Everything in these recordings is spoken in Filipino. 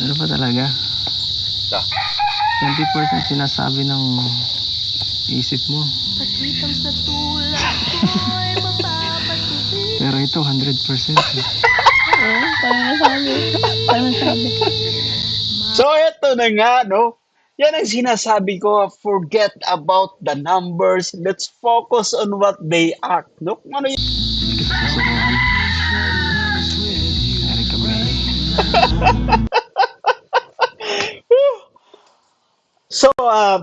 Ano pa talaga? Sa 20% sinasabi ng isip mo. Pero ito, 100%. Paano nasabi? So, eto na nga, no? Yan ang sinasabi ko, forget about the numbers. Let's focus on what they are. No? Kung ano yung... Hindi kita susukuhan. Erica May. So,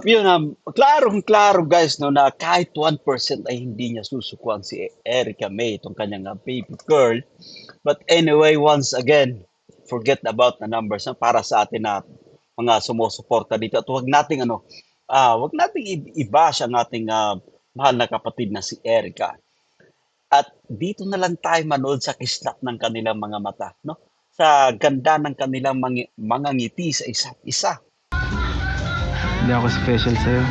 yun, klarong-klaro guys, no, na kahit 1% ay hindi niya susukuan si Erica May, itong kanyang baby girl. But anyway, once again, forget about the numbers no, para sa atin na mga sumusuporta dito. At wag nating i-bash ang ating mahal na kapatid na si Erica. At dito na lang tayo manood sa kislap ng kanilang mga mata, no? Sa ganda ng kanilang mga ngiti sa isa't isa. Hindi ako special sa'yo.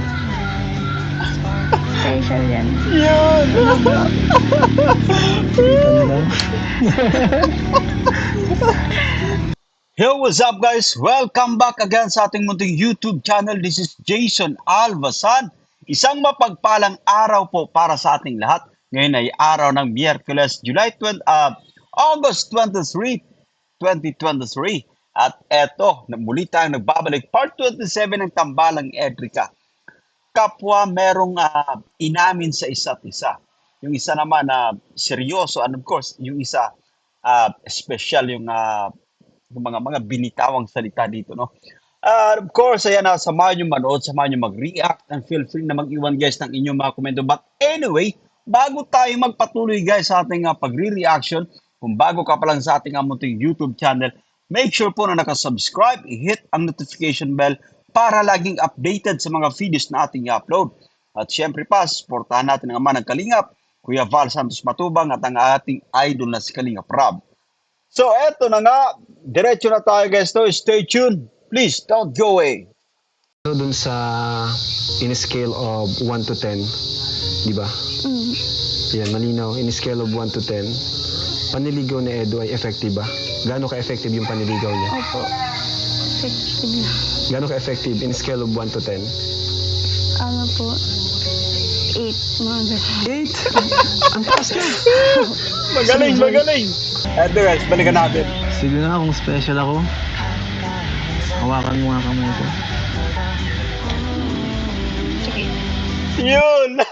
Special yan. Yun! Ganda. Yo, what's up guys? Welcome back again sa ating munting YouTube channel. This is Jason Alvasan. Isang mapagpalang araw po para sa ating lahat. Ngayon ay araw ng Miyerkules, August 23, 2023. At eto, muli tayong nagbabalik. Part 27 ng Tambalang Edrica. Kapwa merong inamin sa isa't isa. Yung isa naman na seryoso, and of course, yung isa special yung mga binitawang salita dito, no? Of course, ayan na, samahan nyo manood, samahan nyo mag-react, and feel free na mag-iwan guys ng inyong mga komento. But anyway, bago tayo magpatuloy guys sa ating pagre-reaction, kung bago ka pa lang sa ating munting YouTube channel, make sure po na nakasubscribe, i-hit ang notification bell para laging updated sa mga videos na ating i-upload. At syempre pa, supportahan natin ang ama ng Kalingap, Kuya Val Santos Matubang at ang ating idol na si Kalingap Rob. So eto na nga, diretso na tayo guys to. Stay tuned. Please don't go away. So, dun sa in a scale of 1 to 10, di ba? Yan, malinaw. In a scale of 1 to 10, paniligaw ni Edo ay effective ba? Gaano ka-effective yung paniligaw niya? Opo. Effective na. Gaano ka-effective in a scale of 1 to 10? Ano po? 8. Mga ganun. 8? Ang taas ka! Magaling, magaling. Eto guys, balikan natin. Sige nga kung special ako. Hawakan mo nga kamay ko. Sige. Yun!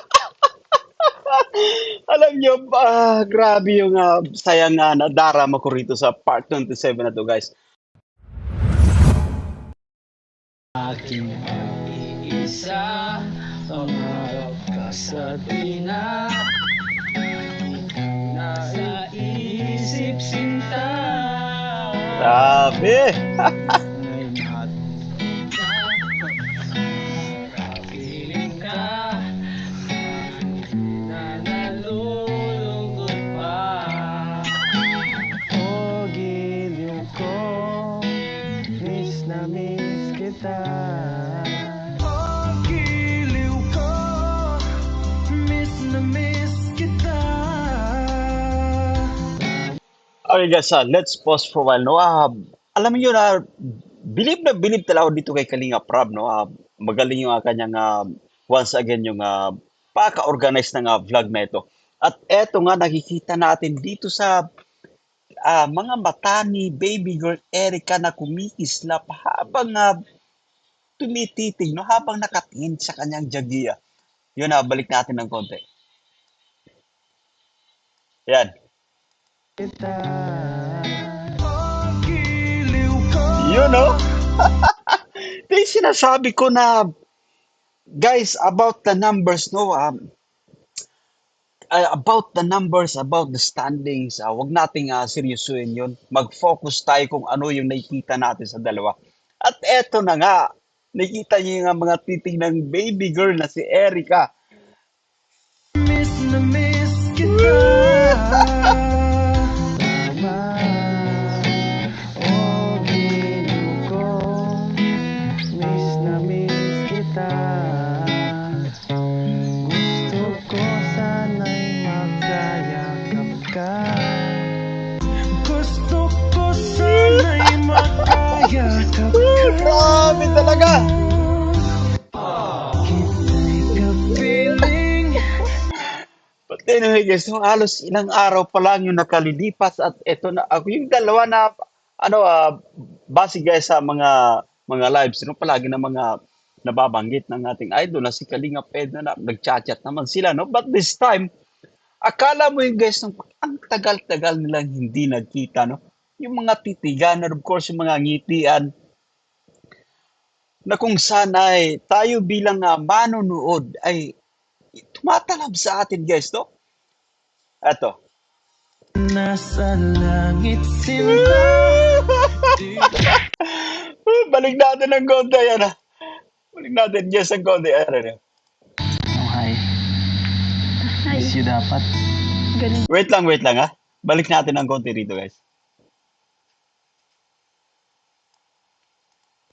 Alam nyo, grabe yung sayang nadarama ko rito sa part 27 na to guys. Aking isa, pangarap ka sa tina. Nasa isip sinta. Grabe! Kapiling ka na nalulungkot pa. O giliw ko, miss na miss kita. O giliw ko, miss na miss kita. Okay guys, let's pause for a while. No? Alam niyo na, bilib talaga ako dito kay Kalinga Prab. No? Magaling yung kanyang, once again, yung paka-organize ng vlog na ito. At eto nga, nakikita natin dito sa mga mata ni baby girl Erica na kumikislap habang tumititig, no? Habang nakatingin sa kanyang jagiya. Yun na, balik natin ng konti. Yan. You know? Ito yung sinasabi ko na, guys, about the numbers, no? About the numbers, about the standings, wag nating seryosuin yun. Mag-focus tayo kung ano yung nakikita natin sa dalawa. At eto na nga, nakita niyo yung mga titig ng baby girl na si Erica. Miss na miss kita. O giliw ko, miss na miss kita. Gusto ko sana'y magkayakap ka. Gusto ko sana'y magkayakap talaga. But anyway guys, so halos ilang araw pa lang yung nakalilipas at eto na ako yung dalawa na ano base guys sa mga lives no palagi na mga nababanggit ng ating idol na si Kalinga Pedro na nagchat-chat naman sila no but this time akala mo yung guys nung ang tagal-tagal nilang hindi nagkita no yung mga titigan and of course yung mga ngitian na kung saan ay tayo bilang manonood ay tumatalab sa atin guys no. Eto. Nasa langit sinta. Balik natin ng konti yan Balik natin yes ang konti. Oh, hi. Ay, Miss you dapat. ganun. Wait lang Balik natin ng konti rito guys.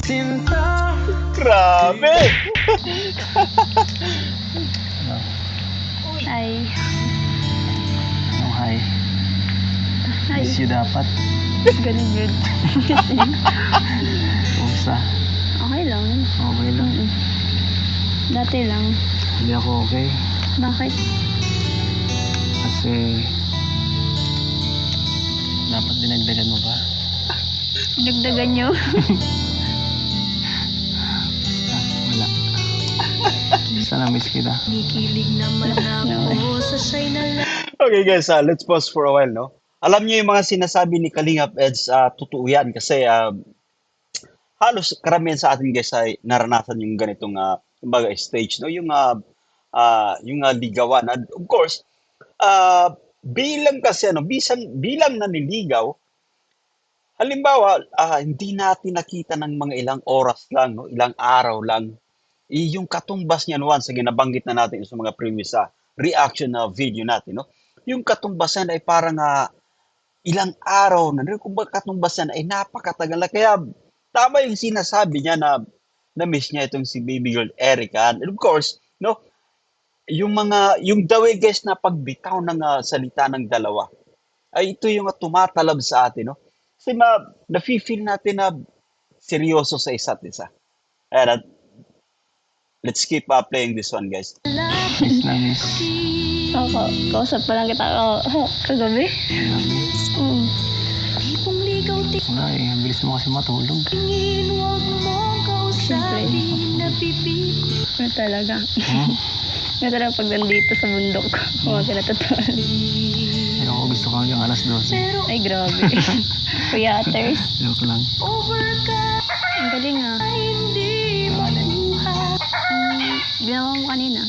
Sinta. Grabe! Ay, Oh, hi. ay, Miss you dapat. ganun yun. Kumusta? Okay lang. Okay lang. Mm-mm. Dati lang. Hindi ako okay. Bakit? Kasi dapat dinagdagan mo pa. Dagdagan nyo. Wala. Basta na-miss kita. No. Okay guys, let's pause for a while no. Alam niyo yung mga sinasabi ni Kalingap Eds, totoo yan kasi halos karamihan sa atin guys ay naranasan yung ganitong kumbaga stage no yung ligawan and of course bilang kasi bilang naniligaw halimbawa hindi natin nakita ng mga ilang oras lang no ilang araw lang yung katumbas niyan once again nabanggit na natin sa mga previous reaction na video natin no yung katumbasan ay parang ilang araw na kung katumbasan ay napakatagal na kaya tama yung sinasabi niya na na-miss niya itong si baby girl Erica and of course no yung the way guys na pagbitaw ng salita ng dalawa ay ito yung tumatalab sa atin no kasi nafe-feel natin na seryoso sa isa't isa and let's keep playing this one guys. Miss na miss. Ako, kausap pa lang kita kagabi. Mm. Wala eh. Ang bilis mo kasi matulog. Siyempre. Ano talaga? Hmm? Ano talaga pag nandito sa bundok. Mga pinatatuan. Pero ako gusto ko hanggang alas 12. Ay, grabe. Kuya Athers. Joke lang. Ang galing ah. Ginawa mo kanina.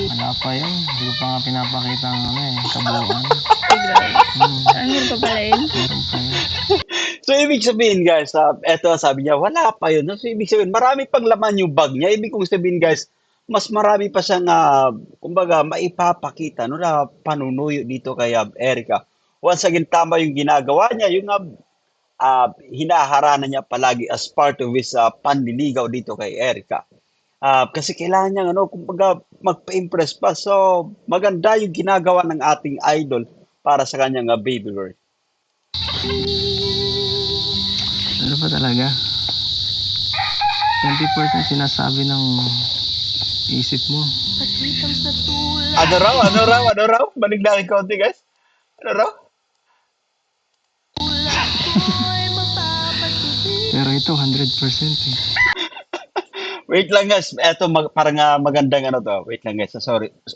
Wala pa yun. Hindi ko pa nga pinapakita ang kabuuan. Ay, grabe. Ang hirap pa pala yun. Meron pa yun. So, ibig sabihin, guys, eto sabi niya, wala pa yun. So, ibig sabihin, marami pang laman yung bag niya. Ibig kong sabihin, guys, mas marami pa siyang, kumbaga, maipapakita, no, na panunuyo dito kay Erica. Once again, tama yung ginagawa niya, yung hinaharana niya palagi as part of his panliligaw dito kay Erica. Kasi kailangan niya, kumbaga, magpa-impress pa. So, maganda yung ginagawa ng ating idol para sa kanyang baby girl. Ano pa talaga? 20% sinasabi ng isip mo. Ano raw? Balik na konti, guys. Ano raw? Pero ito, 100% eh. Wait lang, guys. Eto, parang magandang to. Wait lang, guys.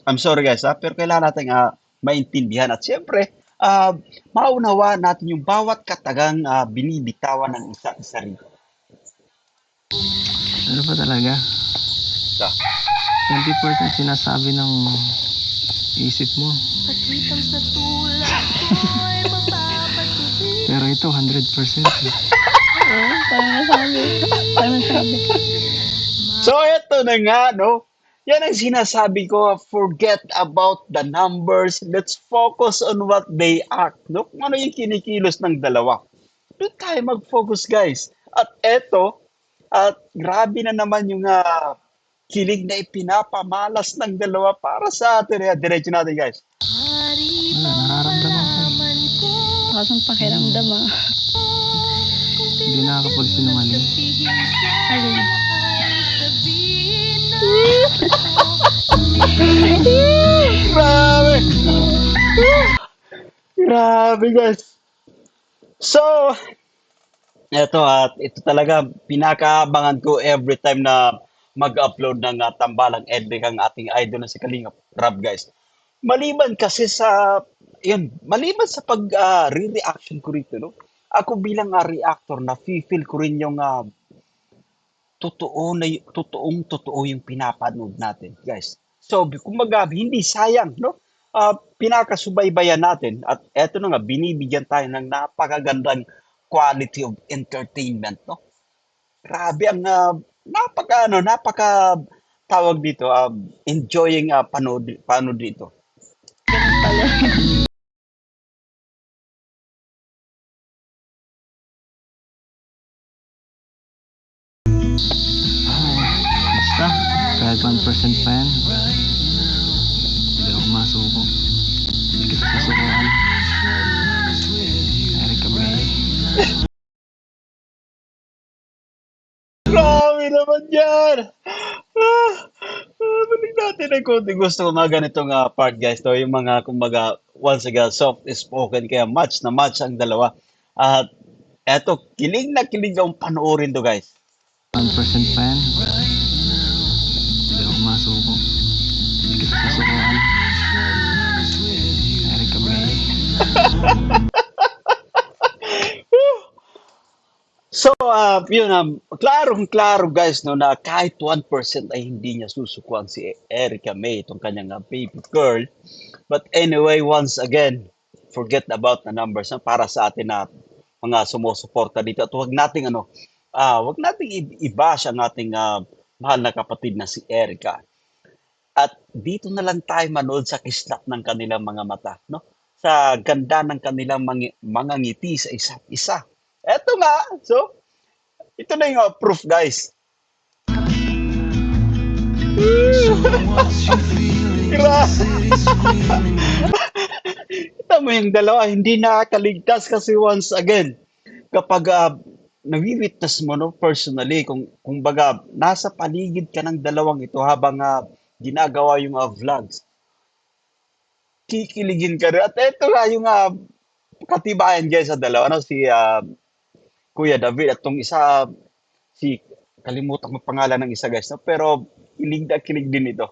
I'm sorry, guys. Pero kailangan natin maintindihan. At siyempre, maunawa natin yung bawat katagang binibitawan ng isa't isa rin. Ano pa talaga? So, 20% sinasabi ng isip mo. Pero ito, 100% eh. Oo, parang nasabi. Parang nasabi. So, eto na nga, no? Yan ang sinasabi ko, forget about the numbers. Let's focus on what they are. No? Kung ano yung kinikilos ng dalawa. Doon tayo mag-focus, guys. At eto, grabe na naman yung kilig na ipinapamalas ng dalawa para sa atin. Diretso natin, guys. Wala, nararamdaman ko eh. Kasang pakiramdam ah. Hindi na nakakapagsinungaling. Alin? Grabe! Grabe guys! So, ito talaga pinakaabangan ko every time na mag-upload ng Tambalang Edric ang ating idol na si Kalinga Rab guys. Maliban kasi sa maliban sa pag re-reaction ko rito, no? Ako bilang reactor na feel ko rin yung totoong yung pinapanood natin, guys. So, kumbaga, hindi sayang, no? Pinakasubaybayan natin at eto na nga, binibigyan tayo ng napakagandang quality of entertainment, no? Grabe ang napaka tawag dito, enjoying panood dito. Ganun pala. Basta, kahit 1% pa yan. Hindi ako masuko. Hindi kita susukuhan. Erica May. Grabe naman yan! Balik natin ng konti. Gusto ko mga ganitong part, guys. To, yung mga, kumbaga, once again, soft spoken, kaya match na match ang dalawa. At eto, kilig na kilig ang panoorin to, guys. 1% pa yan. Hindi ako masuko. Hindi kita susukuhan. Erica May. So, klarong-klaro guys, no, na kahit 1% ay hindi niya susukuan si Erica May, itong kanyang baby girl. But anyway, once again, forget about the numbers para sa atin na mga sumusuporta dito. At wag nating i-bash ang ating mahal na kapatid na si Erica. At dito na lang tayo manood sa kislap ng kanilang mga mata, no? Sa ganda ng kanilang mga ngiti sa isa't isa. Eto nga, so, ito na yung proof, guys. Grabe. Kita mo yung dalawa, hindi nakakaligtas kasi once again, kapag nawi-witness mo, no, personally, kung baga, nasa paligid ka ng dalawang ito habang ginagawa yung vlogs, kikiligin ka rin. At ito nga yung katibayan guys sa dalawa, ano, si Kuya David at tong isa, si, kalimutan ko pangalan ng isa guys, no? Pero kilig na kilig din ito.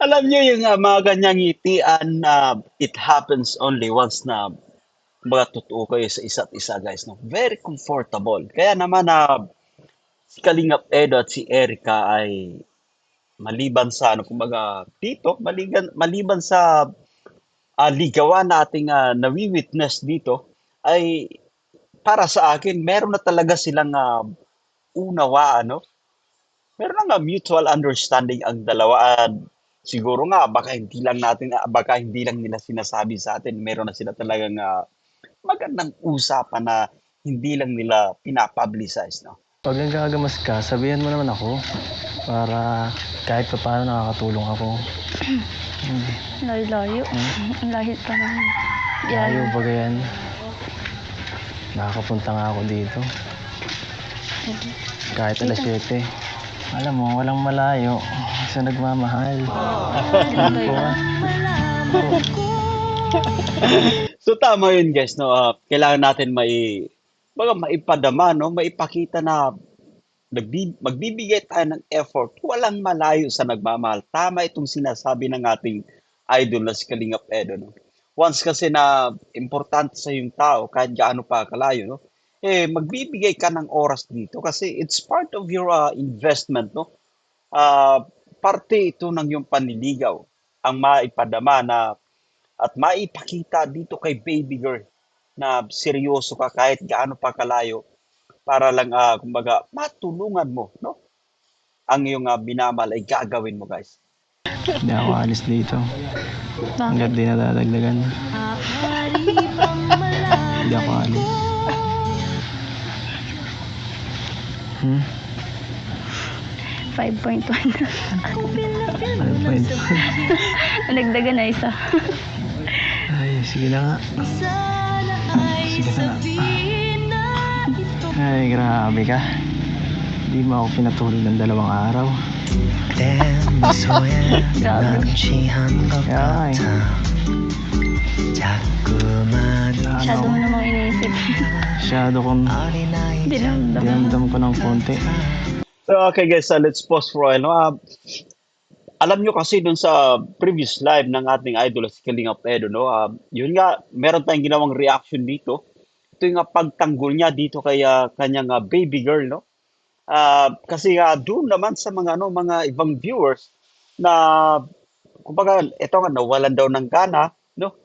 Alam niyo yung mga ganyang ngitian na it happens only once na mga totoo kayo sa isa't isa guys, no? Very comfortable. Kaya naman si Kalingap Edo at si Erica ay maliban sa kumbaga dito, maliban sa ligawan nating nawi-witness dito ay para sa akin meron na talaga silang unawaan, no? Meron na nga mutual understanding ang dalawa at siguro nga baka hindi lang nila sinasabi sa atin, meron na sila talagang magandang usapan na hindi lang nila pinapublicize, no? Pag nagkakagamas ka, sabihan mo naman ako para kahit pa paano nakakatulong ako. Layo-layo. Ang layo pa naman. Layo ba yan? Nakakapunta nga ako dito. Kahit alas 7. Alam mo, walang malayo sa nagmamahal. Ano po? So tama yun guys, no? Kailangan natin maipadama, no? Maipakita na magbibigay tayo ng effort. Walang malayo sa nagmamahal. Tama itong sinasabi ng ating idol na si Kalingap Edo, no? Once kasi na importante sa yung tao, kahit gaano pa kalayo, no? Magbibigay ka ng oras dito kasi it's part of your investment, no? Parte ito ng yung panliligaw ang maipadama na at maipakita dito kay baby girl na seryoso ka kahit gaano pa kalayo para lang kumbaga matulungan mo, no? Ang iyong binamahal ay gagawin mo, guys. Hindi ako alis dito. Hanggat di nadadagdagan. Hindi ako alis. Hmm? 5.1. 5.1. Nagdagan na isa. Ay, sige na nga. Sige na nga. Ay, grabe ka. Hindi mo ako pinatulog ng 2 araw. Grabe. Ay. Masyado mo namang iniisip. Masyado kong Dinamdam. dinamdam ko ng konti. So, okay guys, let's pause for a while. No? Alam nyo kasi dun sa previous live ng ating idol si Kalinga Edo, no? Yun nga, meron tayong ginawang reaction dito. Ito yung pagtanggol niya dito kay kanyang baby girl, no? Kasi doon naman sa mga ibang viewers na kumbaga ito nga nawalan daw ng gana, no?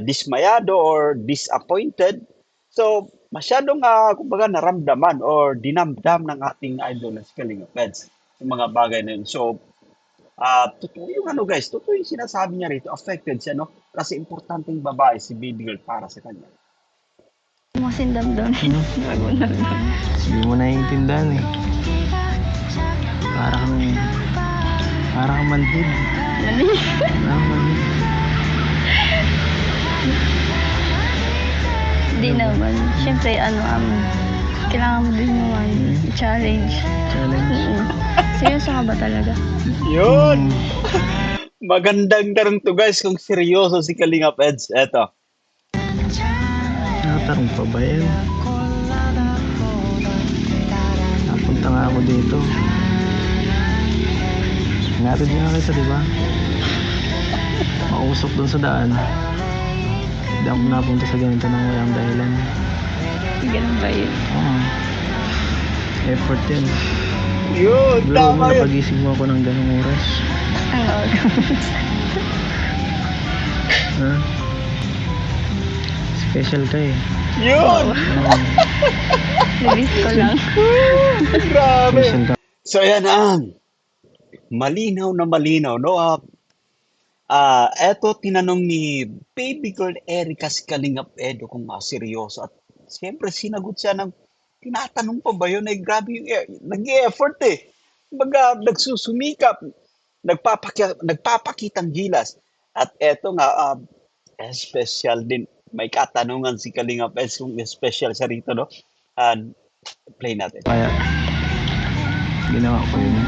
Dismayado or disappointed. So, masyadong kumbaga naramdaman or dinamdam ng ating idol na si Kalinga Peds yung mga bagay na yun. So, totoo yung guys, totoo yung sinasabi niya rito, affected siya, no? Kasi importanteng babae si baby girl para sa kanya. Kasing damdamin. Bago na. Hindi mo naiintindihan eh. Parang manhid. Mali. Parang manhid. Hindi naman. Siyempre, kailangan mo din naman challenge. Challenge. Seryoso ka ba talaga? Yun! Magandang tanong to guys kung seryoso si Kalinga Peds. Eto. Nakatarong pa ba yan? Napunta nga ako dito. Ngatid nga kita, di ba? Mausok dun sa daan. Hindi ako napunta sa ganito nang walang dahilan. Ganun ba yun? Oo. Effort yan. Yun, Biro mo, tama yun. napagising mo ako ng ganong oras. Ang aga. Ha? Special ka eh. Yun! Oo. Nabis ko lang. Grabe! Special ka. So ayan malinaw na malinaw, no? Eto, tinanong ni baby girl Erica si Kalingap Edo kung seryoso. At siyempre, sinagot siya ng, tinatanong pa ba yun? Ay, grabe yung, nag-e-effort eh. Kumbaga, nagsusumikap, nagpapakitang gilas. At eto nga, special din. May katanungan si Kalingap Edo kung special siya rito, no? Play natin. Kaya, ginawa ko yun.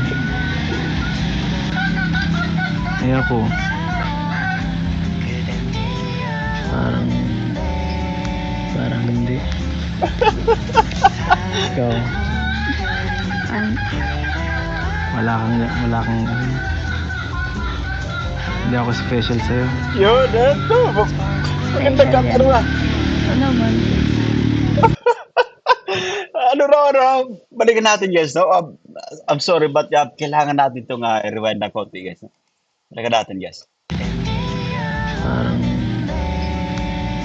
Kaya po, parang hindi. Ikaw, wala kang, hindi ako special sa'yo. Yun, eto. Magandang katanungan. Ano naman? Balikan natin guys, no? I'm sorry, but kailangan natin itong i-rewind na konti guys. No? Balikan natin guys.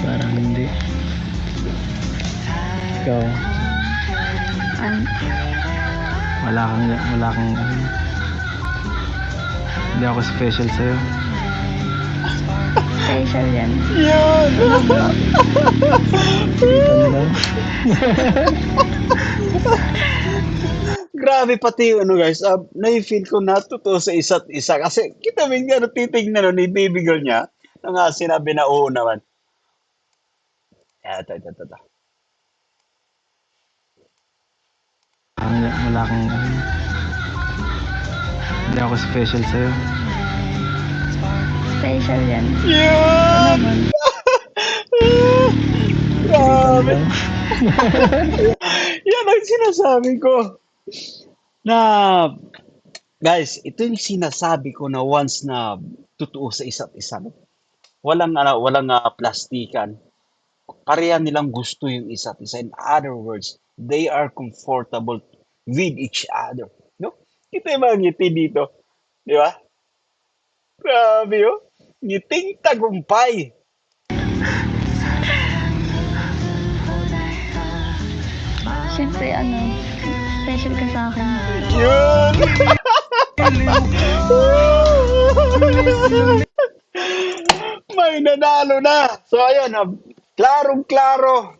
Parang hindi. Ikaw, wala kang, hindi ako special sa'yo. Special yan. Yun! Ano? Grabe pati guys, na-feel ko na totoo sa isa't isa. Kasi kita may titignan ni baby girl niya na nga sinabi na oo naman. Ito. Wala kang, hindi ako special sa'yo. Special yan. Yun! Ano naman? Grabe! Yan ang sinasabi ko. Na, guys, ito yung sinasabi ko na once na totoo sa isa't isa. No? Walang plastikan. Pareha nilang gusto yung isa't isa. In other words, they are comfortable with each other. No? Kita yung mga ngiti dito. Di ba? Grabe yun. Ngiting tagumpay. Siyempre, special ka sa akin. Yun! May nanalo na. So, ayan, klarong-klaro.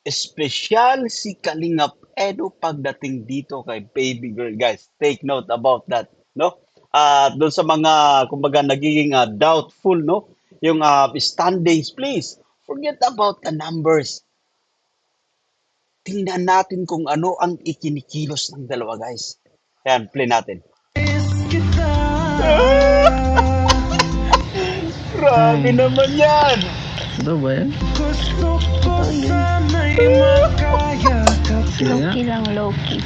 Espesyal si Kalingap Edu pagdating dito kay baby girl, guys. Take note about that, no? Doon sa mga, kumbaga, nagiging doubtful, no? Yung standings, please. Forget about the numbers. Tingnan natin kung ano ang ikinikilos ng dalawa, guys. Ayan, play natin. Grabe Ay. naman yan! Ito ba yan? Ito yun. Sige nga. Low-key lang, low-key.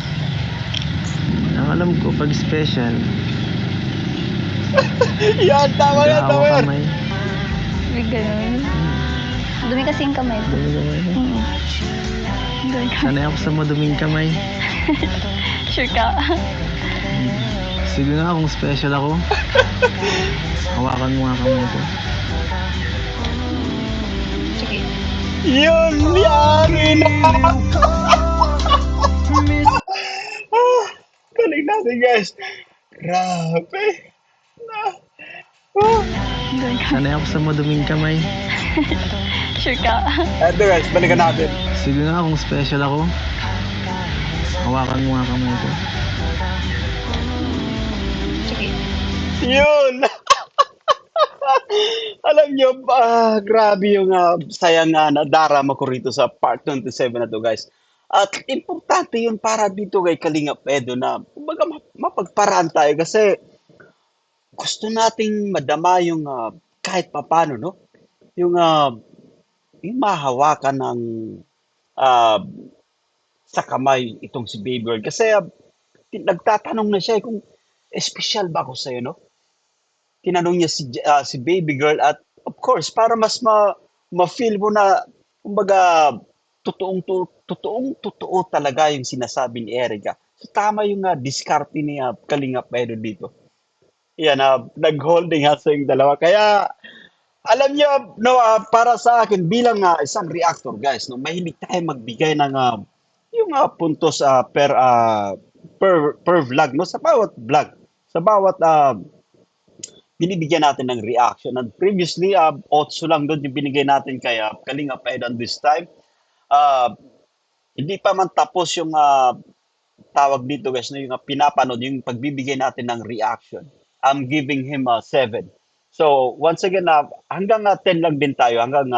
Ang alam ko, pag special, Yan, tama yan, tama gawa yan. kamay. May ganun. Dumi kasi yung kamay ko. Dumi kamay. Mm. Dumi kamay. Sanay ako sa maduming kamay. Sure ka? Sige nga kung special ako. Hawakan mo nga kamay ko. Sige. Yun, yari na! Galing natin, guys. Grabe. Dumi kamay. Sanay ako sa maduming kamay. Sure ka? Ito, guys, balikan natin. Sige nga kung special ako. Hawakan mo nga kamay ko. Sige. Yun! Alam nyo, grabe yung sayang na darama ko rito sa part 27 na to, guys. At importante yun para dito kay Kalingap Edo na kumbaga mapagparaan tayo kasi gusto nating madama yung kahit papano, no? Yung mahawakan ng ah, sa kamay itong si Baby Girl. Kasi nagtatanong na siya kung espesyal ba ako sa'yo, no? Tinanong niya si Baby Girl at of course, para mas ma-feel mo na, kumbaga, totoo talaga yung sinasabi ni Erica. So, tama yung diskarte ni Kalingap Edo dito. Yan, nag-holding hands sa yung dalawa. Kaya, alam niyo, no, para sa akin, bilang isang reactor, guys, no, mahilig tayo magbigay ng yung puntos per vlog, no, sa bawat vlog, sa bawat binibigyan natin ng reaction. And previously, 8 lang doon yung binigay natin kay Kalingap Edo. And this time, uh, hindi pa man tapos yung tawag dito, guys, no, yung pinapanood, yung pagbibigay natin ng reaction. I'm giving him 7. So, once again, hanggang 10 lang din tayo, hanggang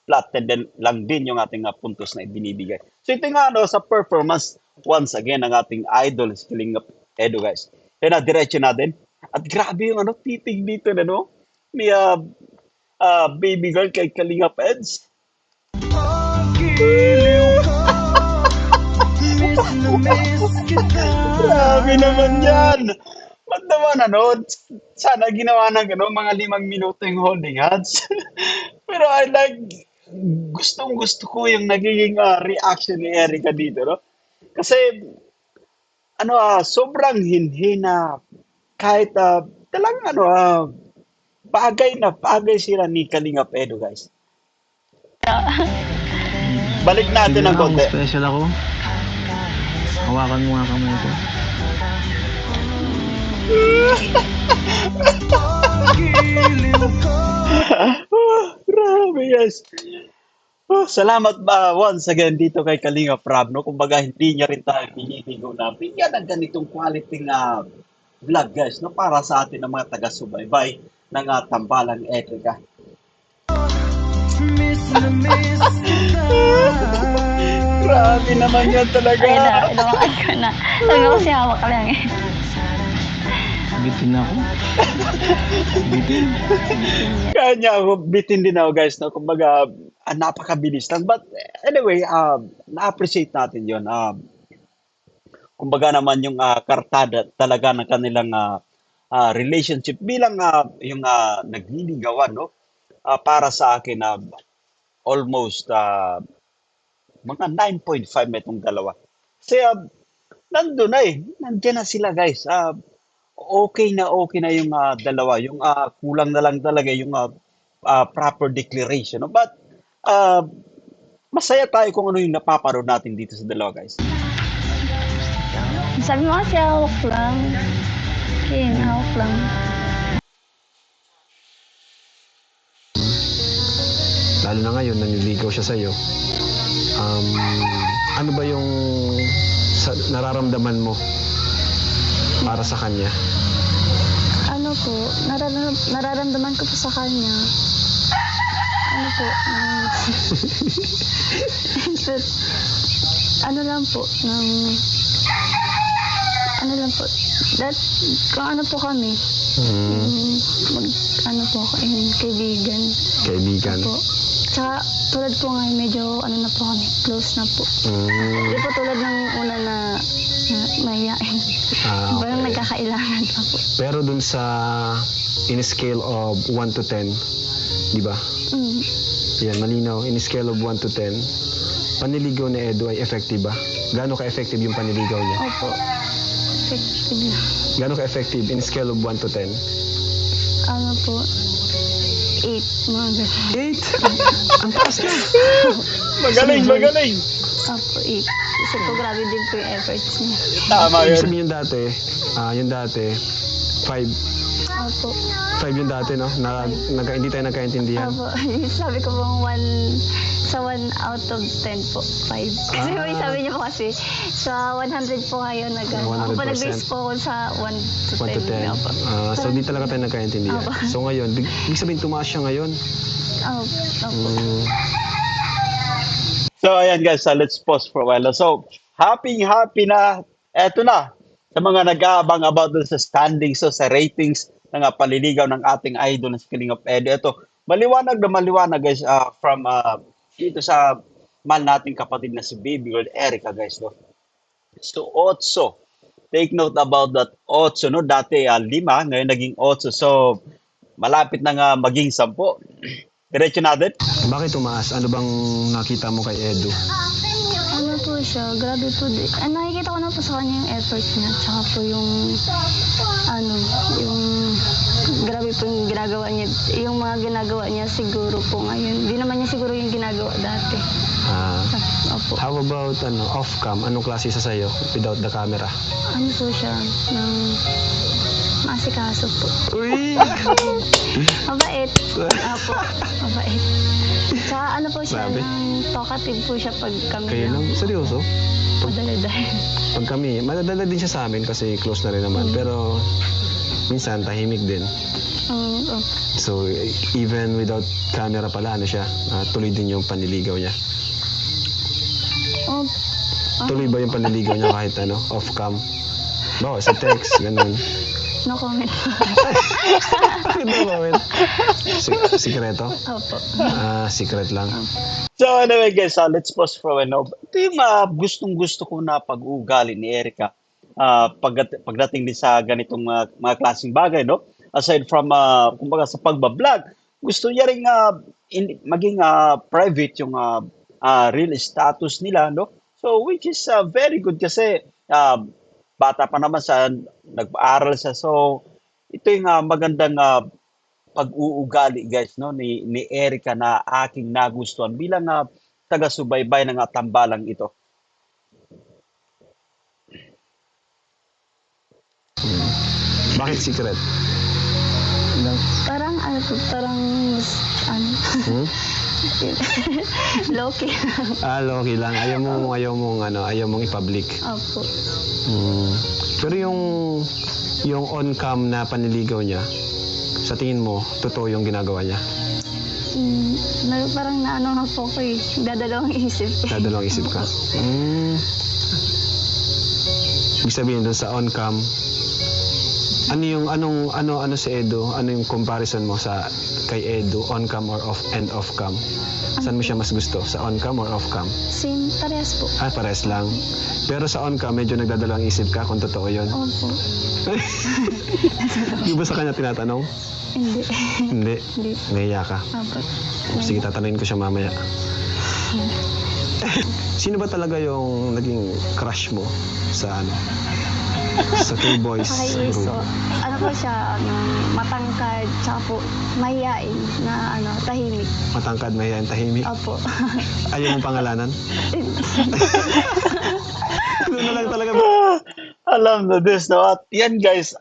flat 10 lang din yung ating puntos na ibinibigay. So, ito nga sa performance, once again, ang ating idol, si Kalingap Edo, guys. Kaya diretso natin. At grabe yung titig dito na, no? Ni Baby Girl kay Kalingap Eds. Grabe naman yan! Ba't naman sana ginawa ng mga 5 minuto yung holding hands. Pero I like, gustong gusto ko yung nagiging reaction ni Erica dito, no? Kasi, sobrang hinhin na kahit talagang bagay sila ni Kalingap Edo, guys. Balik Sige natin nga ng kung konti. special ako. Hawakan mo nga kamay ko. Grabe, guys. Salamat once again dito kay Kalingap Rab, no? Kumbaga, hindi niya rin tayo binibigo na bigyan ng ganitong quality na vlog, guys, no? Para sa atin ng mga taga-subaybay ng Tambalang Etrika. Grabe naman yan talaga. Ayun na, inawakan ko na. Sabi ko kasi hawak ka lang eh. Bitin ako. Bitin. Kaya niya ako, bitin din ako, guys, no? Kumbaga, napakabilis lang. But anyway, na-appreciate natin yun. Kumbaga naman yung kartada talaga ng kanilang relationship bilang yung nagliligawan, no? Para sa akin, almost mga 9.5 na itong dalawa. Kasi nandun na nandiyan na sila, guys. Okay na yung dalawa. Yung kulang na lang talaga yung proper declaration. No? But masaya tayo kung ano yung napaparoon natin dito sa dalawa, guys. Sabi mo kasi hawak lang. Okay, hawak lang. Lalo na ngayon, naniligaw siya sa'yo. Ano ba yung nararamdaman mo para sa kanya? Ano po, nararamdaman ko po sa kanya. Ano po, ano lang po, ano lang po, kung ano po kami, ano po, kaibigan. Kaibigan. Po. Tsaka, tulad po ngayon, medyo, ano na po kami, close na po. Hindi po tulad ng una na mahihain. Parang nagkakailangan pa po. Pero dun sa, in a scale of 1 to 10, di ba? Yan, malinaw. In a scale of 1 to 10, panliligaw ni Edo ay effective ba? Gaano ka-effective yung panliligaw niya? Opo. Effective na. Gaano ka-effective in a scale of 1 to 10? Ano po, 8, mga ganun. 8? Ang taas na. Magaling, magaling. Opo, 8. Kasi po, grabe din po yung efforts niya. Tama Ibig yun. sabihin yung dati, 5. Opo. 5 yung dati, no? Hindi tayo nagkaintindihan. Opo. Sabi ko pong sa 1 out of 10 po, 5. Kasi may sabi niya po kasi, sa 100 po kayo ako pa 100%. nag-base po ako sa 1 to 1 to 10. 10. Opo. So, di talaga tayo nagkaintindihan. Opo. So, ngayon, ibig sabihin, tumaas siya ngayon. Opo. So, ayan guys, let's pause for a while. So, happy na. Eto na. Sa mga nag-aabang about dun sa standings, so sa ratings ng paliligaw ng ating idol na si Kalingap Edo. Ito, maliwanag guys from dito sa mahal nating kapatid na si Baby Girl Erica guys. No? So, 8. Take note about that 8. No? Dati 5, ngayon naging 8. So, malapit na nga maging 10. Diretso natin. Bakit tumaas? Ano bang nakita mo kay Edo? Ano po siya, grabe po. Nakikita ko na po sa kanya yung effort niya. Tsaka po yung, grabe po yung ginagawa niya. Yung mga ginagawa niya siguro po ngayon. Hindi naman niya siguro yung ginagawa dati. Opo. How about off-cam? Anong klase sa sayo without the camera? Ano po siya, maasikaso po. Uy! Mabait. Opo, mabait. Tsaka ano po siya, Grabe. talkative po siya pag kami Kayo lang? Seryoso? madali-dali. Pag kami, madadala din siya sa amin kasi close na rin naman. Pero minsan tahimik din. Opo. So even without camera pala, siya, tuloy din yung panliligaw niya. Tuloy ba yung panliligaw niya kahit off-cam? Bawa sa text, ganun. No comment. No comment. Sikreto? Opo. Secret lang. So anyway guys, let's pause for a while. Ito yung gustong-gusto ko na pag-uugali ni Erica pagdating din sa ganitong mga klaseng bagay, no? Aside from, kumbaga sa pagbablog, gusto niya rin maging private yung real status nila, no? So which is very good kasi bata pa naman nag-aaral siya. So ito yung magandang pag-uugali guys, no, ni Erica na aking nagustuhan bilang taga-subaybay ng tambalang ito. Bakit secret? Parang low-key. Low-key lang. Ayaw mong i-public. Opo. Pero yung on-cam na panliligaw niya, sa tingin mo, totoo yung ginagawa niya? Parang naano nga po ko eh. Dadalawang isip. Dadalawang isip ka? Ibig sabihin dun sa on-cam, ano si Edo? Ano yung comparison mo kay Edo, on-cam or off-cam? Saan mo siya mas gusto? Sa on-cam or off-cam? Same, parehas po. Pares lang. Pero sa on-cam, medyo nagdadalawang isip ka kung totoo yun. Opo. Di ba sa kanya tinatanong? Hindi. Hindi. Hindi. Nahiya ka. Opo. Sige, tatanungin ko siya mamaya. Sino ba talaga yung naging crush mo sa sa two boys Kay group? Iso, ano po siya, matangkad, tsaka po mahihain na tahimik. Matangkad, mahihain, tahimik? Opo. Ayaw mong pangalanan? Doon na lang talaga. Alam na this, no? At yan guys,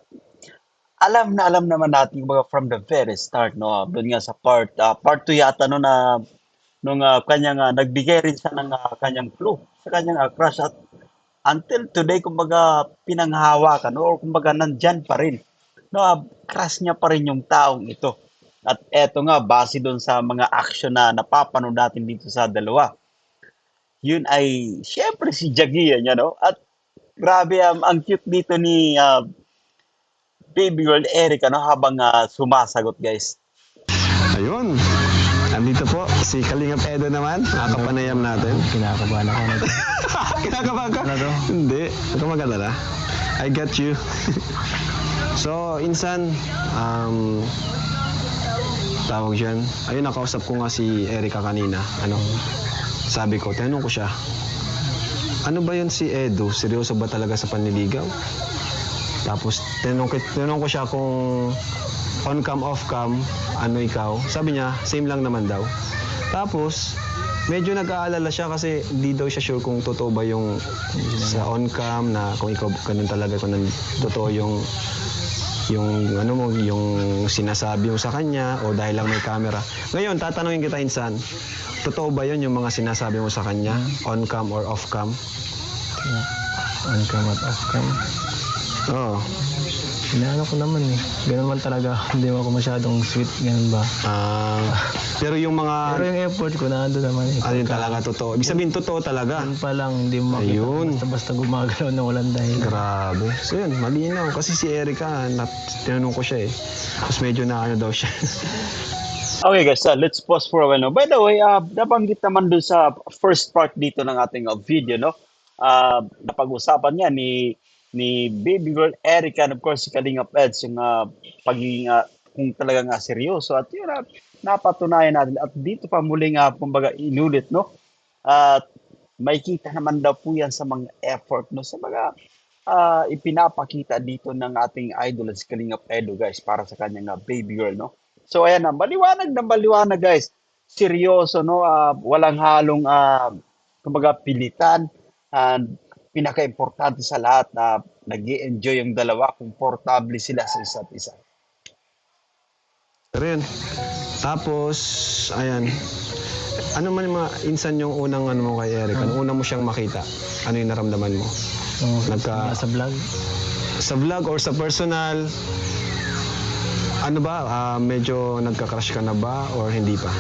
alam naman natin mga from the very start, no? Doon nga sa part 2 yata no na nung kanyang nagbigay rin siya ng kanyang clue sa kanyang crush at until today, kumbaga, pinanghawakan or kumbaga, nandyan pa rin. No, crush niya pa rin yung taong ito. At eto nga, base doon sa mga action na napapanood natin dito sa dalawa, yun ay, syempre si Jagia niya, no? At grabe, ang cute dito ni baby girl Erica, no? Habang sumasagot, guys. Ayun. Andito po, si Kalingap Edo naman, makapanayam natin. Kinakabahan ako na ito. Kinakabahan ka? Ano to? Hindi. Huwag ka mag-alala. I get you. So, insan, tawag dyan. Ayun, nakausap ko nga si Erica kanina. Sabi ko, tinanong ko siya, ano ba yun si Edo? Seryoso ba talaga sa panliligaw? Tapos, tinanong ko siya kung on-cam, off-cam, ano ikaw? Sabi niya, same lang naman daw. Tapos, medyo nag-aalala siya kasi di daw siya sure kung totoo ba yung sa on-cam na kung ikaw ganun talaga, kung totoo yung ano mo, yung sinasabi mo sa kanya o dahil lang may camera. Ngayon, tatanungin kita, Insan, totoo ba yun yung mga sinasabi mo sa kanya? On-cam or off-cam? On-cam at off-cam. Oo. Inaano ko naman eh. Ganun man talaga. Hindi mo ako masyadong sweet. Ganun ba? Pero yung mga... Pero yung effort ko na ando naman eh. Ano yun talaga totoo? Ibig sabihin, totoo talaga. Yan pa lang, hindi mo makita. Ayun. Basta gumagalaw na walang dahil. Grabe. So yun, malinaw. Kasi si Erica, tinanong ko siya eh. Tapos medyo na ano daw siya. Okay guys, let's pause for a while. No? By the way, nabanggit naman dun sa first part dito ng ating video, no? Napag-usapan niya ni baby girl Erica and of course si Kalingap Eds yung pagiging kung talaga nga seryoso at yun napatunayan natin at dito pa muling kumbaga inulit, no? At may kita naman daw po yan sa mga effort, no? Sa mga ipinapakita dito ng ating idol si Kalingap Edo, guys, para sa kanyang baby girl, no? So ayan na, maliwanag guys. Seryoso, no? Walang halong kumbaga pilitan, and pinaka-importante sa lahat na nag-i-enjoy yung dalawa, komportable sila sa isa't isa. Pero yun. Tapos, ayan. Ano man yung mga insan yung unang ano mo kay Eric? Ano unang mo siyang makita? Ano yung naramdaman mo? Sa vlog. Sa vlog or sa personal? Ano ba? Medyo nagka-crush ka na ba or hindi pa?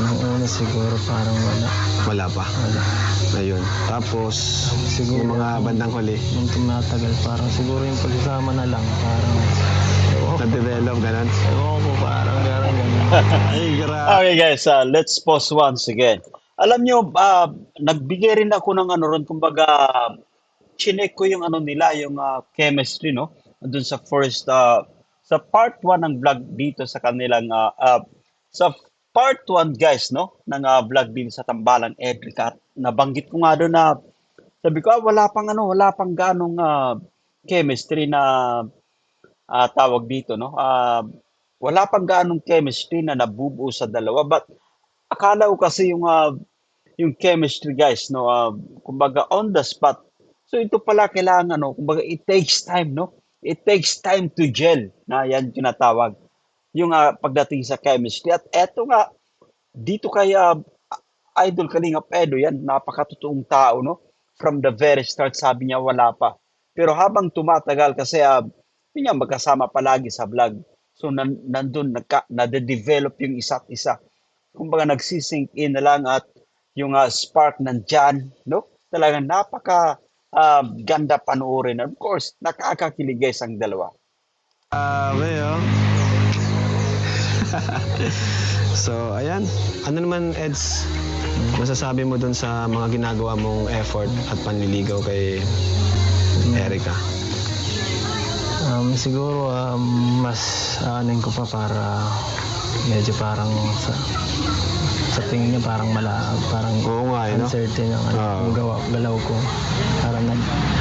Nung una siguro parang wala. Wala pa? Wala. Ayun. Tapos, Siguro yung mga bandang huli, nung tumatagal, parang siguro yung pagsasama na lang. Parang, na-develop, ganun. ewan ko, parang gano'n. Ay, Okay guys, let's pause once again. Alam nyo, nagbigay rin ako ng ano ron, kumbaga, chinek ko yung ano nila, yung chemistry, no? Doon sa first, sa part 1 ng vlog dito sa kanilang, sa part 1 guys, no? Ng vlog din sa Tambalang Erica. Nabanggit ko nga doon na, sabi ko, wala pang ganong chemistry na tawag dito, no? Wala pang ganong chemistry na nabubuo sa dalawa, but akala ko kasi yung chemistry guys, no, kumbaga on the spot. So ito pala kailangan, no, kumbaga it takes time, no? It takes time to gel, na yan tinatawag. Yung pagdating sa chemistry. At eto nga, dito kay Idol Kalingap Edo, yan, napakatotoong tao, no? From the very start, sabi niya wala pa. Pero habang tumatagal, kasi yun yan, magkasama palagi sa vlog. So nandun, nade-develop yung isa't isa. Kumbaga nagsisink in na lang at yung spark nandyan, no? Talagang napaka ganda panoorin. Of course, nakakakilig guys ang dalawa. oh. So, ayan. Ano naman, Eds, masasabi mo dun sa mga ginagawa mong effort at panliligaw kay Erica? Siguro, mas anin ko pa para medyo parang sa tingin niya parang parang Oo nga, no? uncertain ang galaw ko. Parang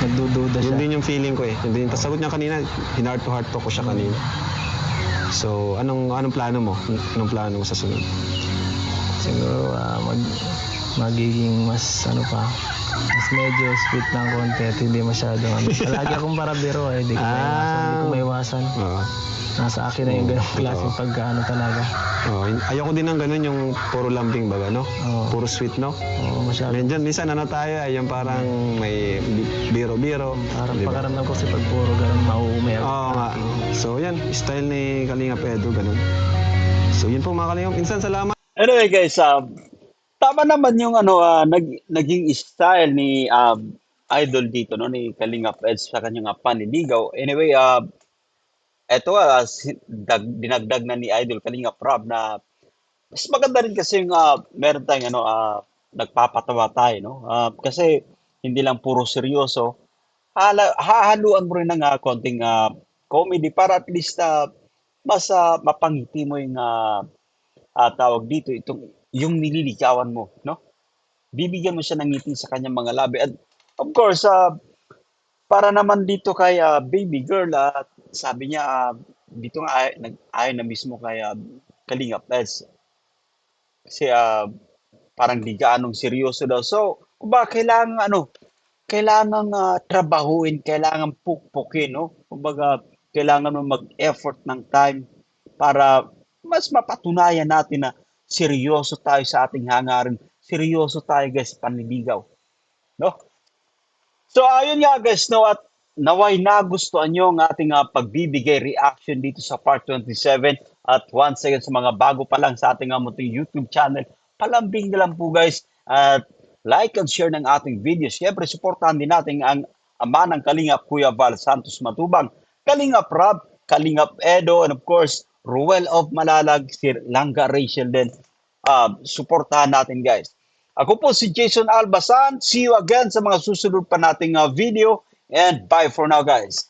nagdududa siya. Yun din yung feeling ko eh. Yun din, sagot niya kanina, heart to heart talk ko siya kanina. So, anong plano mo? Anong plano mo sa sunod? Siguro magiging mas mas medyo sweet ng konti at hindi masyadong Palagi akong parabiro eh, hindi ko maiwasan. Oo. nasa akin na yung ganong klaseng pagkaano talaga. Oh, ayoko din ng ganun yung puro lambing baga, no? Oo. Puro sweet, no? Oo, masyado. Minsan ano tayo, yung parang may biro-biro. Parang di ba? pakaramdam ko kasi pag puro ganun, mauumay ako. Oo nga. So yan, style ni Kalingap Edo, ganun. So yun po mga Kalingap. Insan, salamat. Anyway guys, tama naman yung naging style ni Idol dito, no, ni Kalingap Ed sa kanyang panliligaw. Anyway, eto dinagdag na ni Idol Kalingap Rob na mas maganda rin kasi yung meron tayong nagpapatawa tayo, no? Kasi hindi lang puro seryoso, hahaluan mo rin ng konting comedy para at least mas mapangiti mo yung tawag dito, yung nililigawan mo, no? Bibigyan mo siya ng ngiti sa kanyang mga labi. At of course, para naman dito kay baby girl, sabi niya, dito nga ayaw na mismo kay Kalingap S. Kasi parang di gaanong seryoso daw. So, kumbaga kailangan trabahuin, kailangan pukpukin, no? Kumbaga, kailangan mo mag-effort ng time para mas mapatunayan natin na seryoso tayo sa ating hangarin. Seryoso tayo guys sa panliligaw, no? So ayun nga guys, no, at naway nagustuhan nyo ang ating pagbibigay reaction dito sa part 27. At once again sa mga bago pa lang sa ating munting YouTube channel, palambing na lang po guys. At like and share ng ating video. Siyempre, supportahan din natin ang ama ng Kalingap, Kuya Val Santos Matubang, Kalingap Rob, Kalingap Edo, and of course, Ruel of Malalag, Sir Langga Rachel din. Supportahan natin guys. Ako po si Jason Albasan. See you again sa mga susunod pa nating video. And bye for now guys.